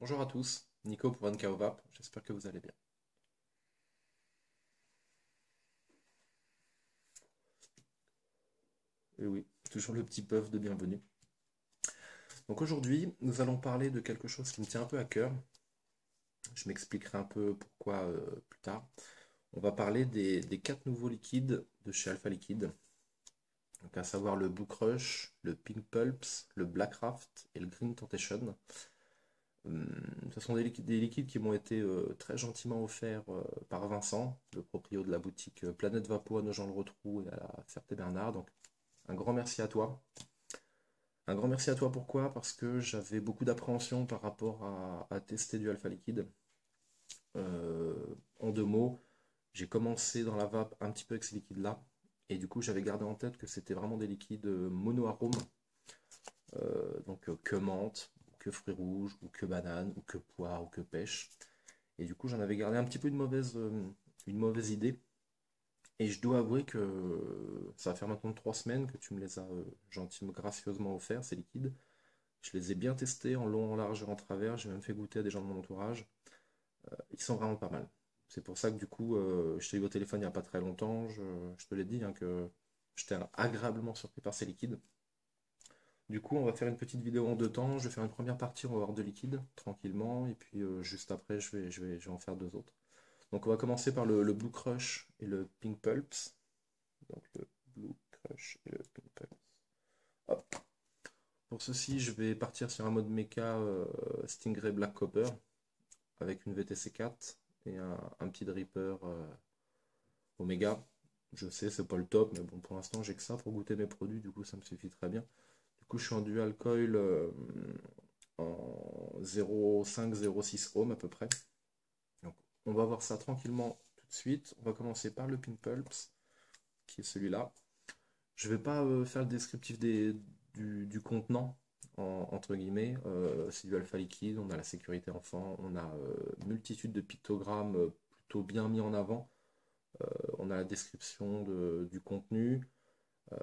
Bonjour à tous, Nico pour NKOVAP, j'espère que vous allez bien. Et oui, toujours le petit puff de bienvenue. Donc aujourd'hui, nous allons parler de quelque chose qui me tient un peu à cœur. Je m'expliquerai un peu pourquoi plus tard. On va parler des 4 nouveaux liquides de chez Alpha Liquide, donc à savoir le Blue Crush, le Pink Pulps, le Black Raft et le Green Temptation. Ce sont des liquides qui m'ont été très gentiment offerts par Vincent, le proprio de la boutique Planète Vapo à Nogent-le-Rotrou et à la Ferté-Bernard. Donc un grand merci à toi. Un grand merci à toi, pourquoi? Parce que j'avais beaucoup d'appréhension par rapport à tester du alpha liquide. Euh, en 2 mots, j'ai commencé dans la vape un petit peu avec ces liquides-là. Et du coup, j'avais gardé en tête que c'était vraiment des liquides mono-arômes. Donc que menthe, ou que fruits rouges, ou que banane, ou que poire, ou que pêche. Et du coup, j'en avais gardé un petit peu une mauvaise idée. Et je dois avouer que ça va faire maintenant 3 semaines que tu me les as gentiment, gracieusement offerts, ces liquides. Je les ai bien testés en long, en large et en travers. J'ai même fait goûter à des gens de mon entourage. Ils sont vraiment pas mal. C'est pour ça que du coup, je t'ai eu au téléphone il n'y a pas très longtemps. Je te l'ai dit hein, que j'étais agréablement surpris par ces liquides. Du coup, on va faire une petite vidéo en 2 temps. Je vais faire une première partie, on va voir de liquide, tranquillement. Et puis juste après, je vais en faire 2 autres. Donc on va commencer par le Blue Crush et le Pink Pulps. Donc le Blue Crush et le Pink Pulps. Hop. Pour ceci, je vais partir sur un mode mecha Stingray Black Copper avec une VTC 4 et un petit dripper Omega. Je sais, c'est pas le top, mais bon, pour l'instant, j'ai que ça pour goûter mes produits, du coup, ça me suffit très bien. Du coup, je suis en dual coil en 0,5-0,6 ohm à peu près. Donc, on va voir ça tranquillement tout de suite. On va commencer par le Pink Pulps, qui est celui-là. Je vais pas faire le descriptif du contenant, entre guillemets. C'est du alpha liquide, on a la sécurité enfant, on a multitude de pictogrammes plutôt bien mis en avant. On a la description du contenu. Euh,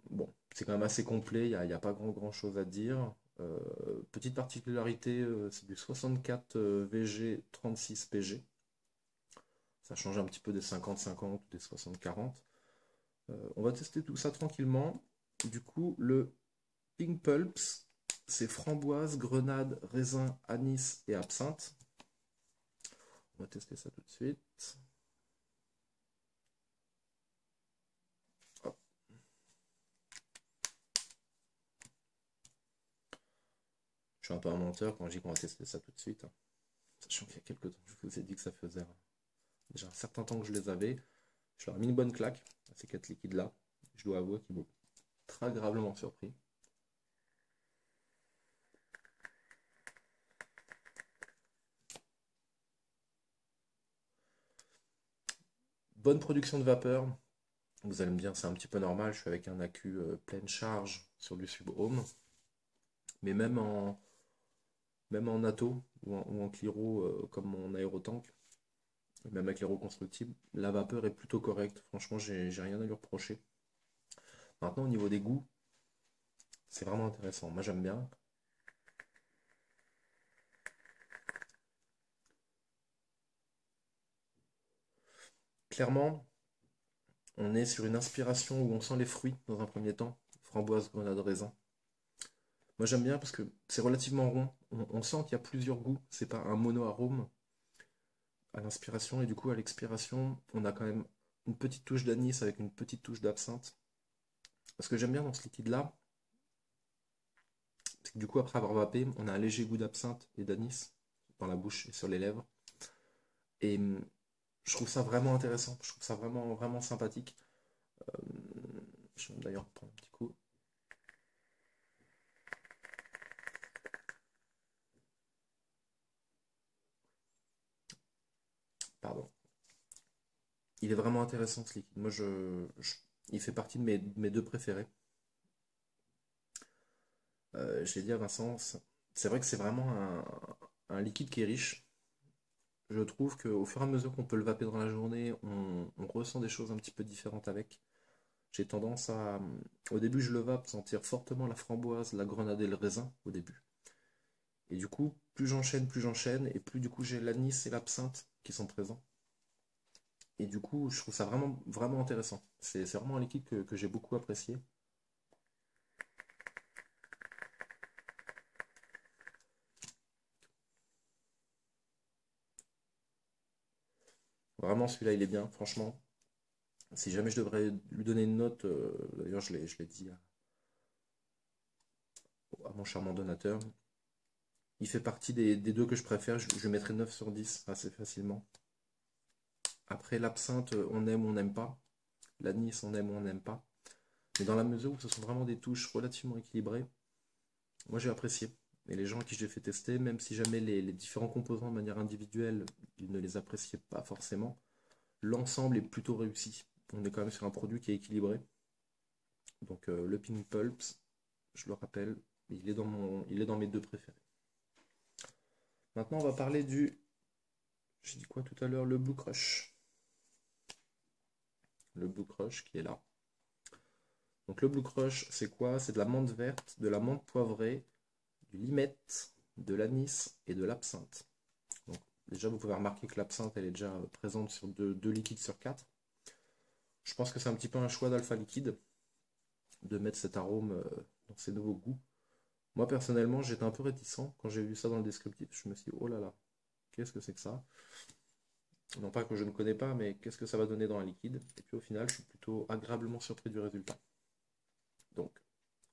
bon, c'est quand même assez complet, il n'y a pas grand chose à dire. Petite particularité, c'est du 64 VG 36 PG. Ça change un petit peu des 50-50 ou des 60-40. On va tester tout ça tranquillement. Du coup, le Pink Pulps, c'est framboise, grenade, raisin, anis et absinthe. On va tester ça tout de suite. Hop. Je suis un peu un menteur quand je dis qu'on va tester ça tout de suite, hein. Sachant qu'il y a quelques temps, je vous ai dit que ça faisait déjà un certain temps que je les avais. Je leur ai mis une bonne claque à ces 4 liquides-là. Je dois avouer qu'ils m'ont très agréablement surpris. Bonne production de vapeur. Vous allez me dire, c'est un petit peu normal. Je suis avec un accu pleine charge sur du sub-ohm. Mais même en atto ou en cliro comme mon aérotank, même avec les reconstructibles, la vapeur est plutôt correcte. Franchement, j'ai rien à lui reprocher. Maintenant, au niveau des goûts, c'est vraiment intéressant. Moi, j'aime bien. Clairement, on est sur une inspiration où on sent les fruits dans un premier temps. Framboise, grenade, raisin. Moi, j'aime bien parce que c'est relativement rond. On sent qu'il y a plusieurs goûts. C'est pas un mono-arôme à l'inspiration. Et du coup, à l'expiration, on a quand même une petite touche d'anis avec une petite touche d'absinthe. Ce que j'aime bien dans ce liquide-là, c'est que du coup, après avoir vapé, on a un léger goût d'absinthe et d'anis dans la bouche et sur les lèvres. Et je trouve ça vraiment intéressant. Je trouve ça vraiment, vraiment sympathique. Je vais d'ailleurs prendre un petit coup. Pardon. Il est vraiment intéressant ce liquide. Moi, il fait partie de mes 2 préférés. Je l'ai dit à Vincent, c'est vrai que c'est vraiment un liquide qui est riche. Je trouve qu'au fur et à mesure qu'on peut le vaper dans la journée, on ressent des choses un petit peu différentes avec. J'ai tendance au début je le vape, sentir fortement la framboise, la grenade et le raisin au début. Et du coup, plus j'enchaîne, et plus du coup j'ai l'anis et l'absinthe qui sont présents. Et du coup, je trouve ça vraiment, vraiment intéressant. C'est vraiment un liquide que j'ai beaucoup apprécié. Vraiment, celui-là, il est bien, franchement. Si jamais je devrais lui donner une note, d'ailleurs, je l'ai dit à mon charmant donateur, il fait partie des deux que je préfère. Je lui mettrais 9 sur 10 assez facilement. Après, l'absinthe, on n'aime pas. L'anis, on aime ou on n'aime pas. Mais dans la mesure où ce sont vraiment des touches relativement équilibrées, moi j'ai apprécié. Et les gens à qui j'ai fait tester, même si jamais les différents composants de manière individuelle, ils ne les appréciaient pas forcément, l'ensemble est plutôt réussi. On est quand même sur un produit qui est équilibré. Donc le Pink Pulps, je le rappelle, il est dans mes deux préférés. Maintenant, on va parler du, j'ai dit quoi tout à l'heure, le Blue Crush. Le Blue Crush qui est là. Donc le Blue Crush, c'est quoi? C'est de la menthe verte, de la menthe poivrée, du limette, de l'anis et de l'absinthe. Donc déjà, vous pouvez remarquer que l'absinthe, elle est déjà présente sur deux liquides sur 4. Je pense que c'est un petit peu un choix d'Alpha Liquide de mettre cet arôme dans ces nouveaux goûts. Moi, personnellement, j'étais un peu réticent quand j'ai vu ça dans le descriptif. Je me suis dit, oh là là, qu'est-ce que c'est que ça? Non pas que je ne connais pas, mais qu'est-ce que ça va donner dans un liquide? Et puis au final, je suis plutôt agréablement surpris du résultat. Donc,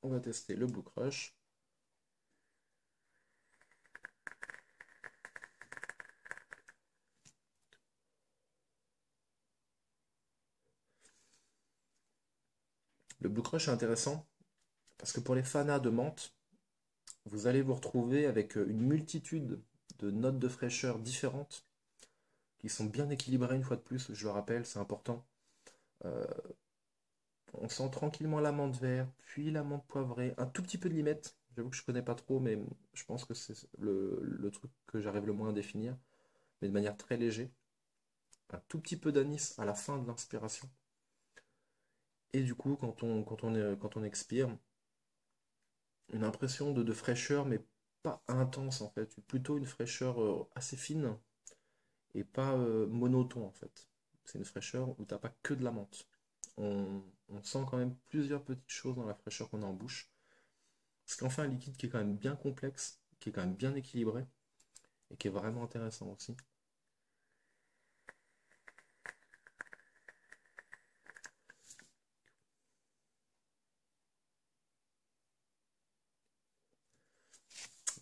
on va tester le Blue Crush. Le Blue Crush est intéressant parce que pour les fanas de menthe, vous allez vous retrouver avec une multitude de notes de fraîcheur différentes qui sont bien équilibrées une fois de plus, je le rappelle, c'est important. Euh, on sent tranquillement la menthe verte, puis la menthe poivrée, un tout petit peu de limette. J'avoue que je connais pas trop, mais je pense que c'est le truc que j'arrive le moins à définir, mais de manière très légère. Un tout petit peu d'anis à la fin de l'inspiration. Et du coup, quand on expire, une impression de fraîcheur, mais pas intense en fait. Plutôt une fraîcheur assez fine et pas monotone en fait. C'est une fraîcheur où t'as pas que de la menthe. On sent quand même plusieurs petites choses dans la fraîcheur qu'on a en bouche. Ce qui en fait un liquide qui est quand même bien complexe, qui est quand même bien équilibré et qui est vraiment intéressant aussi.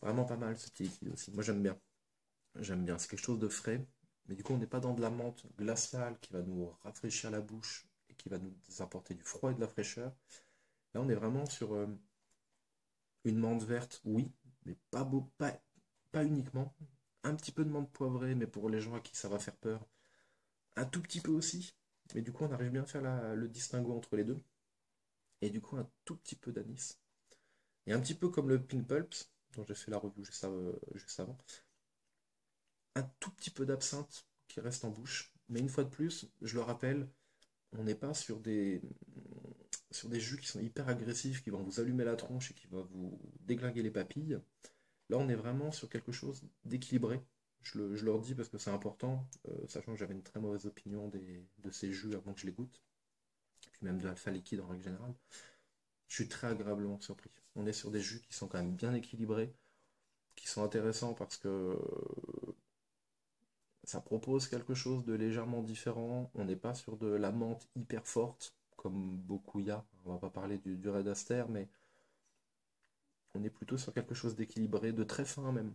Vraiment pas mal ce petit liquide aussi. Moi j'aime bien. J'aime bien. C'est quelque chose de frais. Mais du coup on n'est pas dans de la menthe glaciale qui va nous rafraîchir la bouche et qui va nous apporter du froid et de la fraîcheur. Là on est vraiment sur une menthe verte, oui, mais pas uniquement. Un petit peu de menthe poivrée, mais pour les gens à qui ça va faire peur. Un tout petit peu aussi. Mais du coup, on arrive bien à faire le distinguo entre les deux. Et du coup, un tout petit peu d'anis. Et un petit peu comme le Pink Pulps, dont j'ai fait la review juste avant. Un tout petit peu d'absinthe qui reste en bouche. Mais une fois de plus, je le rappelle, on n'est pas sur des jus qui sont hyper agressifs, qui vont vous allumer la tronche et qui vont vous déglinguer les papilles. Là, on est vraiment sur quelque chose d'équilibré. Je leur dis parce que c'est important, sachant que j'avais une très mauvaise opinion de ces jus avant que je les goûte, et puis même de l'alpha liquide en règle générale. Je suis très agréablement surpris. On est sur des jus qui sont quand même bien équilibrés, qui sont intéressants parce que ça propose quelque chose de légèrement différent. On n'est pas sur de la menthe hyper forte, comme beaucoup y a. On va pas parler du Red Aster, mais on est plutôt sur quelque chose d'équilibré, de très fin même,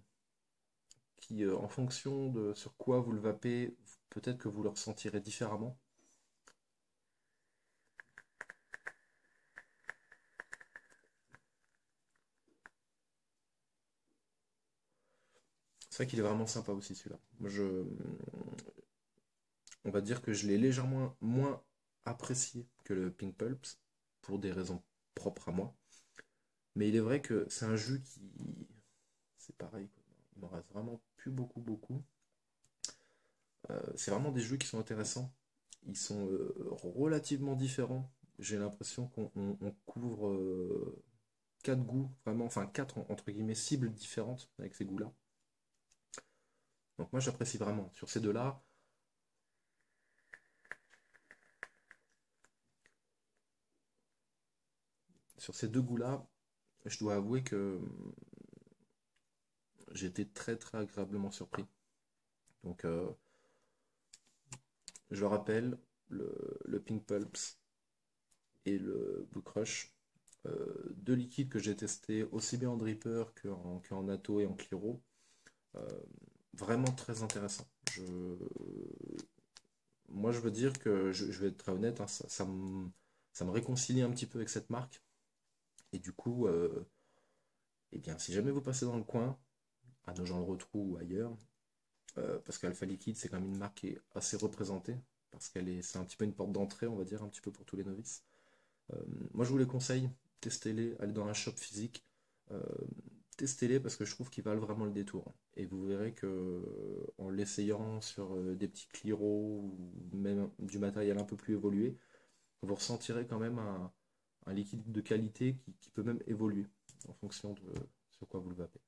qui, en fonction de sur quoi vous le vapez, peut-être que vous le ressentirez différemment. C'est vrai qu'il est vraiment sympa aussi celui-là. On va dire que je l'ai légèrement moins apprécié que le Pink Pulps, pour des raisons propres à moi. Mais il est vrai que c'est un jus qui... C'est pareil, quoi. Il m'en reste vraiment plus beaucoup. C'est vraiment des jus qui sont intéressants. Ils sont relativement différents. J'ai l'impression qu'on couvre quatre goûts, vraiment, enfin quatre entre guillemets cibles différentes avec ces goûts-là. Donc moi j'apprécie vraiment. Sur ces deux-là, sur ces deux goûts-là, je dois avouer que j'ai été très très agréablement surpris. Donc je le rappelle, le Pink Pulps et le Blue Crush, deux liquides que j'ai testés aussi bien en dripper qu'en atto et en Cliro. Euh, Vraiment très intéressant. Moi, je veux dire que je vais être très honnête, hein, ça me réconcilie un petit peu avec cette marque. Et du coup, eh bien, si jamais vous passez dans le coin, à Nogent-le-Rotrou ou ailleurs, parce qu'Alpha Liquide, c'est quand même une marque qui est assez représentée, parce c'est un petit peu une porte d'entrée, on va dire, un petit peu pour tous les novices. Euh, Moi, je vous les conseille, testez-les, allez dans un shop physique, euh, testez-les parce que je trouve qu'ils valent vraiment le détour. Et vous verrez que en l'essayant sur des petits Cliro ou même du matériel un peu plus évolué, vous ressentirez quand même un liquide de qualité qui peut même évoluer en fonction de sur quoi vous le vapez.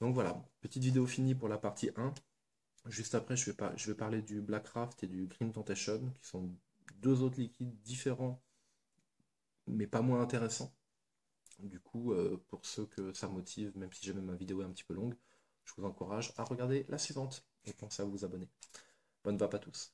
Donc voilà, petite vidéo finie pour la partie 1. Juste après, je vais parler du Black Craft et du Green Temptation, qui sont deux autres liquides différents, mais pas moins intéressants. Du coup, pour ceux que ça motive, même si jamais ma vidéo est un petit peu longue, je vous encourage à regarder la suivante et pensez à vous abonner. Bonne vape à tous.